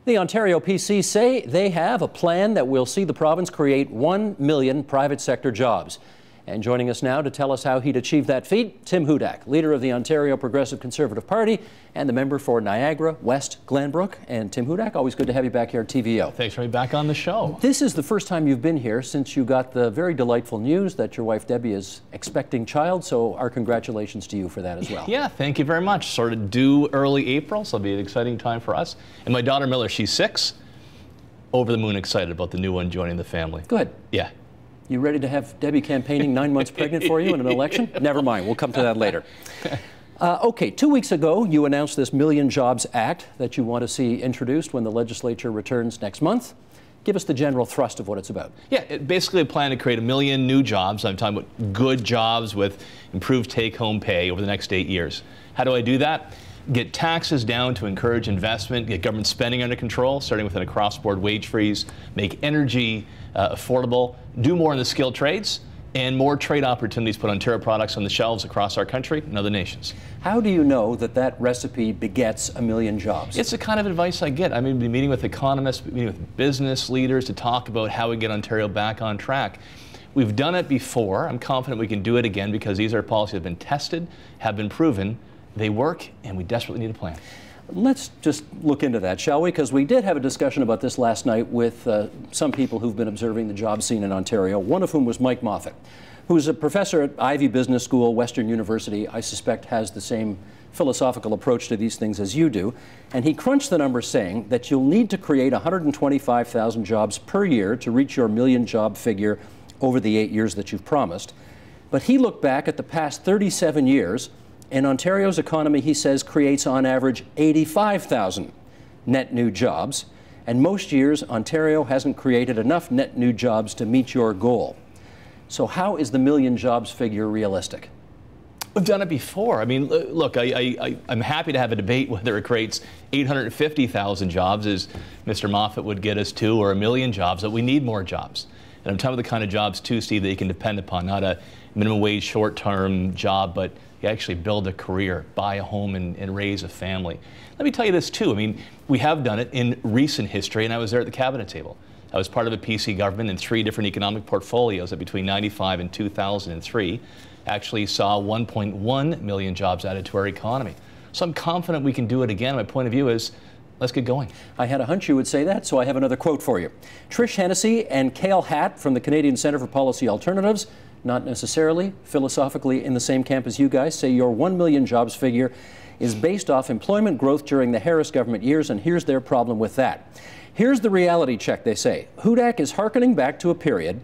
The Ontario PC say they have a plan that will see the province create 1 million private sector jobs. And joining us now to tell us how he'd achieve that feat, Tim Hudak, leader of the Ontario Progressive Conservative Party and the member for Niagara West Glanbrook. And Tim Hudak, always good to have you back here at TVO. Thanks for having me back on the show. This is the first time you've been here since you got the very delightful news that your wife Debbie is expecting child, so our congratulations to you for that as well. Yeah, thank you very much. Sort of due early April, so it'll be an exciting time for us. And my daughter Miller, she's 6, over the moon excited about the new one joining the family. Good. Yeah. You ready to have Debbie campaigning 9 months pregnant for you in an election? Never mind, we'll come to that later. Okay, 2 weeks ago, you announced this Million Jobs Act that you want to see introduced when the legislature returns next month. Give us the general thrust of what it's about. Yeah, basically a plan to create 1 million new jobs. I'm talking about good jobs with improved take-home pay over the next 8 years. How do I do that? Get taxes down to encourage investment, get government spending under control, starting with an across-board wage freeze, make energy affordable, do more in the skilled trades, and more trade opportunities put Ontario products on the shelves across our country and other nations. How do you know that that recipe begets 1 million jobs? It's the kind of advice I get. I mean, be meeting with economists, meeting with business leaders to talk about how we get Ontario back on track. We've done it before. I'm confident we can do it again because these are policies that have been tested, have been proven, they work, and we desperately need a plan. Let's just look into that, shall we? Because we did have a discussion about this last night with some people who've been observing the job scene in Ontario, one of whom was Mike Moffat, who's a professor at Ivey Business School, Western University. I suspect has the same philosophical approach to these things as you do. And he crunched the numbers saying that you'll need to create 125,000 jobs per year to reach your 1 million job figure over the 8 years that you've promised. But he looked back at the past 37 years, and Ontario's economy, he says, creates on average 85,000 net new jobs. And most years, Ontario hasn't created enough net new jobs to meet your goal. So how is the 1 million jobs figure realistic? We've done it before. I mean, look, I'm happy to have a debate whether it creates 850,000 jobs, as Mr. Moffat would get us to, or 1 million jobs, that we need more jobs. And I'm talking about the kind of jobs, too, Steve, that you can depend upon, not a minimum wage short-term job, but you actually build a career, buy a home, and raise a family. Let me tell you this, too. I mean, we have done it in recent history, and I was there at the cabinet table. I was part of a PC government in 3 different economic portfolios that between 95 and 2003 actually saw 1.1 million jobs added to our economy. So I'm confident we can do it again. My point of view is, let's get going. I had a hunch you would say that, so I have another quote for you. Trish Hennessy and Cale Hatt from the Canadian Centre for Policy Alternatives, not necessarily philosophically in the same camp as you guys, say your 1 million jobs figure is based off employment growth during the Harris government years, and here's their problem with that. Here's the reality check, they say. Hudak is hearkening back to a period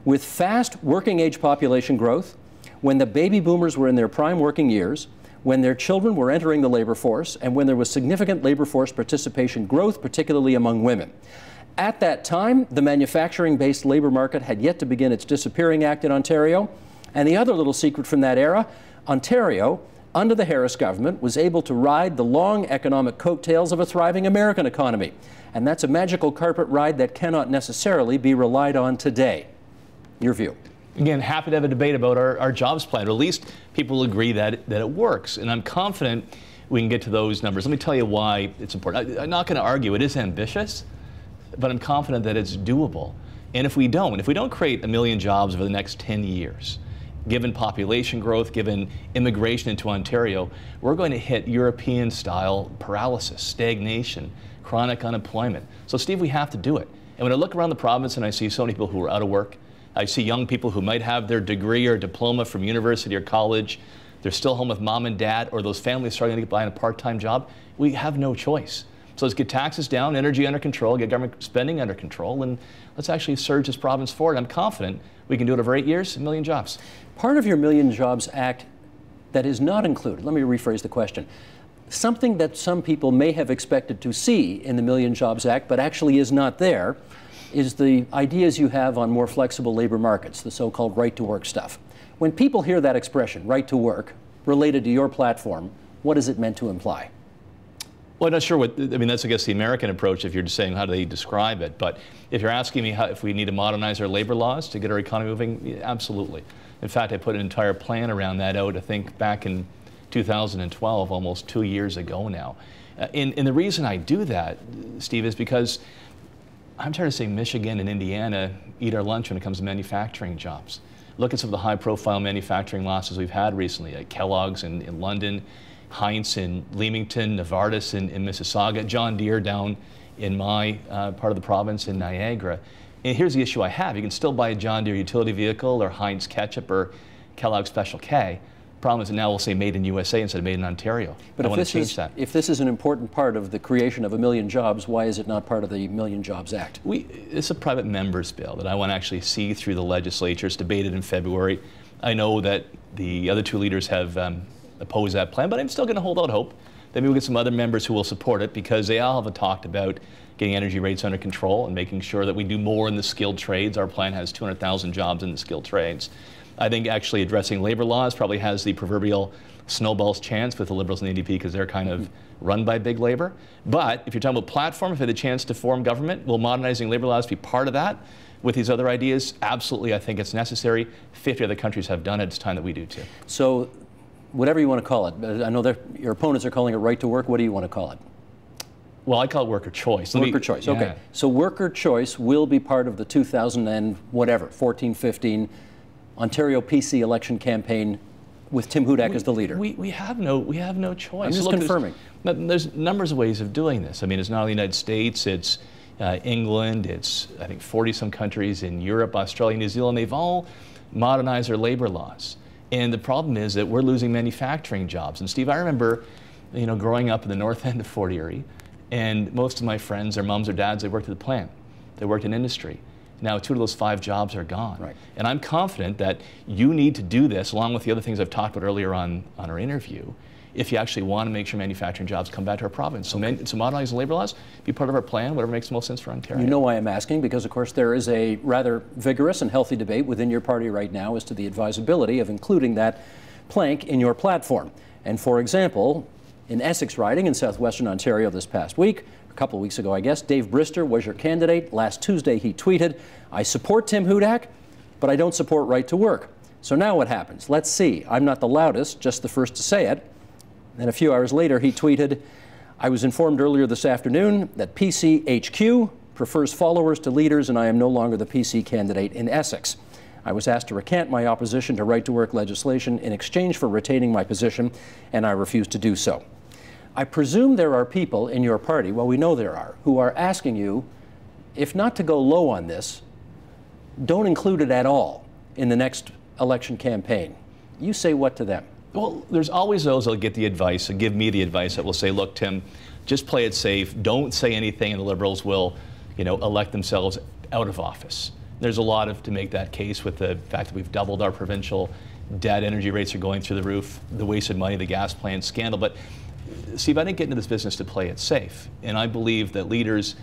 with fast working age population growth, when the baby boomers were in their prime working years, when their children were entering the labor force, and when there was significant labor force participation growth, particularly among women. At that time, the manufacturing-based labor market had yet to begin its disappearing act in Ontario. And the other little secret from that era, Ontario, under the Harris government, was able to ride the long economic coattails of a thriving American economy. And that's a magical carpet ride that cannot necessarily be relied on today. Your view? Again, happy to have a debate about our jobs plan, or at least people agree that it works. And I'm confident we can get to those numbers. Let me tell you why it's important. I'm not going to argue it is ambitious, but I'm confident that it's doable. And if we don't create 1 million jobs over the next 10 years, given population growth, given immigration into Ontario, we're going to hit European-style paralysis, stagnation, chronic unemployment. So, Steve, we have to do it. And when I look around the province and I see so many people who are out of work, I see young people who might have their degree or diploma from university or college, they're still home with mom and dad, or those families struggling to get by on a part-time job, we have no choice. So let's get taxes down, energy under control, get government spending under control, and let's actually surge this province forward. I'm confident we can do it over 8 years, 1 million jobs. Part of your Million Jobs Act that is not included, let me rephrase the question, something that some people may have expected to see in the Million Jobs Act but actually is not there, is the ideas you have on more flexible labor markets, the so-called right-to-work stuff. When people hear that expression, right to work, related to your platform, what is it meant to imply? Well, I'm not sure what, I mean, that's, I guess, the American approach if you're just saying how do they describe it. But if you're asking me if we need to modernize our labor laws to get our economy moving, absolutely. In fact, I put an entire plan around that out, I think, back in 2012, almost 2 years ago now. And the reason I do that, Steve, is because I'm trying to say Michigan and Indiana eat our lunch when it comes to manufacturing jobs. Look at some of the high-profile manufacturing losses we've had recently, at Kellogg's in London, Heinz in Leamington, Novartis in Mississauga, John Deere down in my part of the province in Niagara. And here's the issue I have. You can still buy a John Deere utility vehicle or Heinz ketchup or Kellogg's Special K. Problem is that now we'll say made in USA instead of made in Ontario. But if this is an important part of the creation of 1 million jobs, why is it not part of the Million Jobs Act? It's a private member's bill that I want to actually see through the legislature. It's debated in February. I know that the other two leaders have opposed that plan, but I'm still going to hold out hope that maybe we'll get some other members who will support it, because they all have talked about getting energy rates under control and making sure that we do more in the skilled trades. Our plan has 200,000 jobs in the skilled trades. I think actually addressing labor laws probably has the proverbial snowball's chance with the Liberals and the NDP, because they're kind of run by big labor. But if you're talking about platform, if you had the chance to form government, will modernizing labor laws be part of that? With these other ideas, absolutely, I think it's necessary. 50 other countries have done it. It's time that we do too. So, whatever you want to call it, I know that your opponents are calling it right to work. What do you want to call it? Well, I call it worker choice. Worker choice, yeah. Okay. So worker choice will be part of the 2000 and whatever, 14, 15 Ontario PC election campaign with Tim Hudak as the leader. We have no choice. I'm just confirming. There's numbers of ways of doing this. I mean, it's not only the United States, it's England, it's I think 40-some countries in Europe, Australia, New Zealand. They've all modernized their labor laws. And the problem is that we're losing manufacturing jobs. And Steve, I remember, growing up in the north end of Fort Erie, and most of my friends, their moms or dads, they worked at the plant. They worked in industry. Now 2 of those 5 jobs are gone. Right. And I'm confident that you need to do this, along with the other things I've talked about earlier on our interview, if you actually want to make sure manufacturing jobs come back to our province. So, so modernizing labor laws, be part of our plan, whatever makes the most sense for Ontario. You know why I'm asking, because of course there is a rather vigorous and healthy debate within your party right now as to the advisability of including that plank in your platform. And for example, in Essex riding in southwestern Ontario this past week, a couple of weeks ago I guess, Dave Brister was your candidate. Last Tuesday he tweeted, "I support Tim Hudak, but I don't support right to work." So now what happens? Let's see. I'm not the loudest, just the first to say it. Then a few hours later he tweeted, "I was informed earlier this afternoon that PCHQ prefers followers to leaders, and I am no longer the PC candidate in Essex. I was asked to recant my opposition to right-to-work legislation in exchange for retaining my position, and I refused to do so." I presume there are people in your party, well, we know there are, who are asking you, if not to go low on this, don't include it at all in the next election campaign. You say what to them? Well, there's always those that'll get the advice and give me the advice that will say, look, Tim, just play it safe. Don't say anything, and the Liberals will, elect themselves out of office. There's a lot to make that case with the fact that we've doubled our provincial debt, energy rates are going through the roof, the wasted money, the gas plant scandal. But Steve, I didn't get into this business to play it safe. And I believe that leaders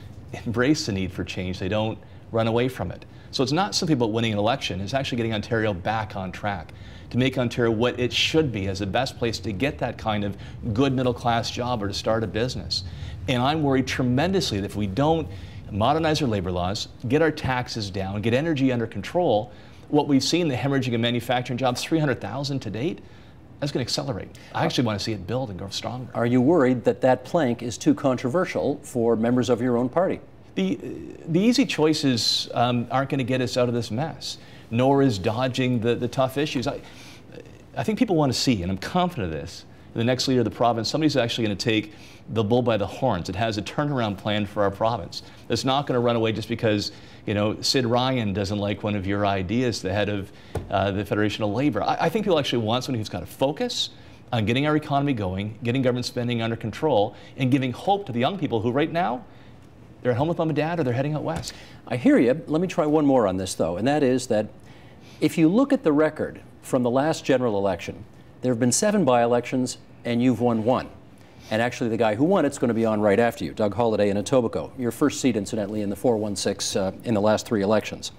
embrace the need for change. They don't run away from it. So it's not simply about winning an election. It's actually getting Ontario back on track, to make Ontario what it should be as the best place to get that kind of good middle-class job or to start a business. And I'm worried tremendously that if we don't modernize our labor laws, get our taxes down, get energy under control, what we've seen, the hemorrhaging of manufacturing jobs, 300,000 to date, that's going to accelerate. I actually want to see it build and grow stronger. Are you worried that that plank is too controversial for members of your own party? The easy choices aren't going to get us out of this mess, nor is dodging the tough issues. I think people want to see, and I'm confident of this, the next leader of the province, somebody's actually going to take the bull by the horns. It has a turnaround plan for our province. It's not going to run away just because, Sid Ryan doesn't like one of your ideas, the head of the Federation of Labor. I think people actually want somebody who's got to focus on getting our economy going, getting government spending under control, and giving hope to the young people who right now, they're at home with mom and dad or they're heading out west. I hear you. Let me try one more on this, though, and that is that if you look at the record from the last general election, there have been 7 by-elections and you've won 1. And actually the guy who won it's going to be on right after you, Doug Holliday in Etobicoke. Your first seat, incidentally, in the 416 in the last 3 elections.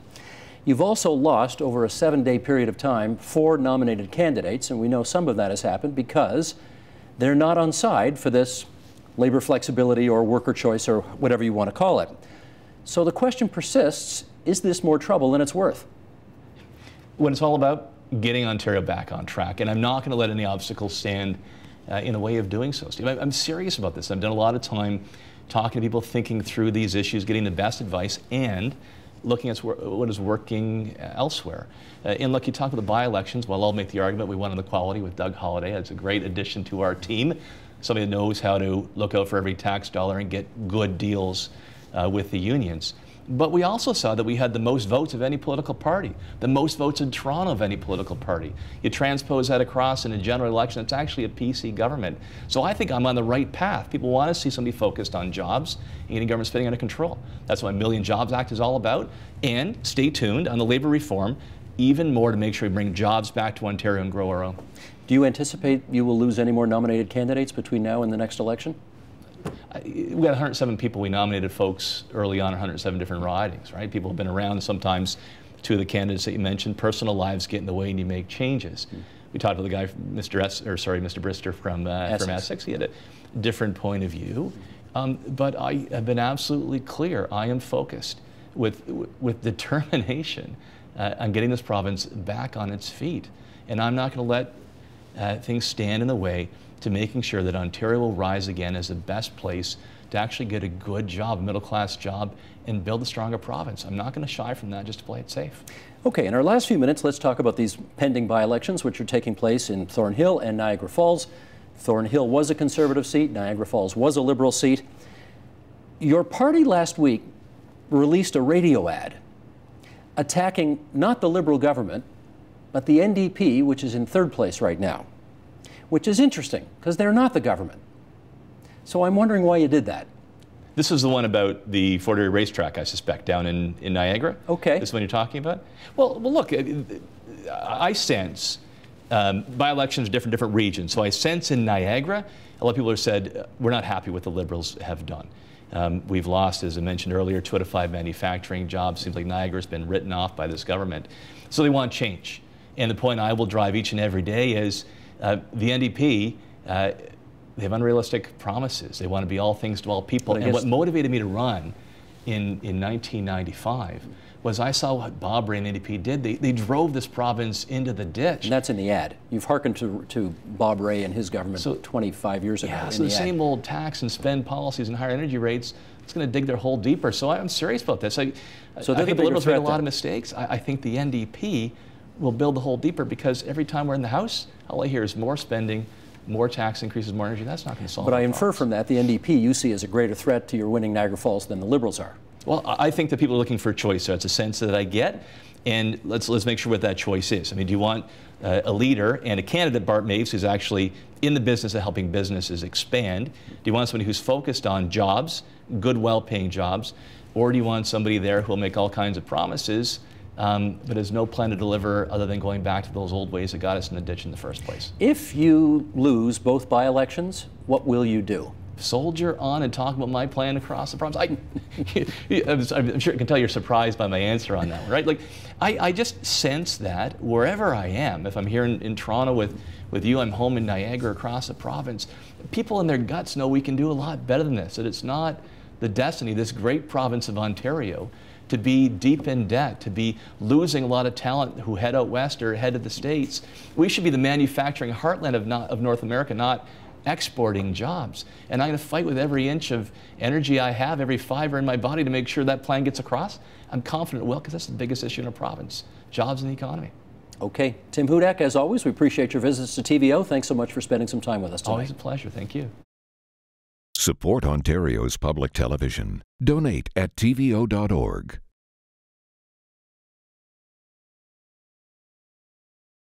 You've also lost, over a 7-day period of time, 4 nominated candidates, and we know some of that has happened because they're not on side for this labor flexibility or worker choice or whatever you want to call it. So the question persists, is this more trouble than it's worth? When it's all about getting Ontario back on track, and I'm not going to let any obstacles stand in the way of doing so, Steve. I'm serious about this. I've done a lot of time talking to people, thinking through these issues, getting the best advice, and looking at what is working elsewhere. And look, you talk about the by-elections. Well, I'll make the argument we won on the quality with Doug Holliday. That's a great addition to our team. Somebody that knows how to look out for every tax dollar and get good deals with the unions. But we also saw that we had the most votes of any political party, the most votes in Toronto of any political party. You transpose that across in a general election, it's actually a PC government. So I think I'm on the right path. People want to see somebody focused on jobs and getting government spending under control. That's what my Million Jobs Act is all about. And stay tuned on the labour reform, even more to make sure we bring jobs back to Ontario and grow our own. Do you anticipate you will lose any more nominated candidates between now and the next election? We got 107 people. We nominated folks early on, 107 different ridings, right? People have been around. Sometimes two of the candidates that you mentioned, personal lives get in the way and you make changes. We talked to the guy, Mr. Brister from Essex. He had a different point of view. But I have been absolutely clear. I am focused with determination on getting this province back on its feet. And I'm not going to let things stand in the way to making sure that Ontario will rise again as the best place to actually get a good job, a middle-class job, and build a stronger province. I'm not going to shy from that just to play it safe. Okay, in our last few minutes, let's talk about these pending by-elections, which are taking place in Thornhill and Niagara Falls. Thornhill was a Conservative seat. Niagara Falls was a Liberal seat. Your party last week released a radio ad attacking not the Liberal government, but the NDP, which is in third place right now, which is interesting because they're not the government. So I'm wondering why you did that. This is the one about the Fort Erie racetrack, I suspect, down in Niagara? Okay. This is what you're talking about? Well look, I sense by-elections are different regions. So I sense in Niagara, a lot of people have said, we're not happy with what the Liberals have done. We've lost, as I mentioned earlier, 2 out of 5 manufacturing jobs. Seems like Niagara's been written off by this government. So they want change. And the point I will drive each and every day is the NDP, they have unrealistic promises. They want to be all things to all people. And what motivated me to run in 1995 was I saw what Bob Ray and NDP did. They drove this province into the ditch. And that's in the ad. You've hearkened to Bob Ray and his government 25 years ago. Yeah, so the same old tax and spend policies and higher energy rates, it's going to dig their hole deeper. So I'm serious about this. I think the Liberals made a lot of mistakes. I think the NDP will build the hole deeper because every time we're in the House, all I hear is more spending, more tax increases, more energy. That's not going to solve it. But I infer from that the NDP you see as a greater threat to your winning Niagara Falls than the Liberals are. Well, I think that people are looking for a choice. So it's a sense that I get. And let's make sure what that choice is. I mean, do you want a leader and a candidate, Bart Maves, who's actually in the business of helping businesses expand? Do you want somebody who's focused on jobs, good, well-paying jobs? Or do you want somebody there who will make all kinds of promises but has no plan to deliver other than going back to those old ways that got us in the ditch in the first place? If you lose both by-elections, what will you do? Soldier on and talk about my plan across the province. I'm sure you can tell you're surprised by my answer on that one, right? Like, I just sense that wherever I am, if I'm here in Toronto with you, I'm home in Niagara across the province, people in their guts know we can do a lot better than this, that it's not the destiny of this great province of Ontario to be deep in debt, to be losing a lot of talent who head out west or head to the States. We should be the manufacturing heartland of North America, not exporting jobs. And I'm going to fight with every inch of energy I have, every fiber in my body to make sure that plan gets across. I'm confident it will, because that's the biggest issue in our province, jobs and the economy. Okay. Tim Hudak, as always, we appreciate your visits to TVO. Thanks so much for spending some time with us today. Always a pleasure. Thank you. Support Ontario's public television. Donate at tvo.org.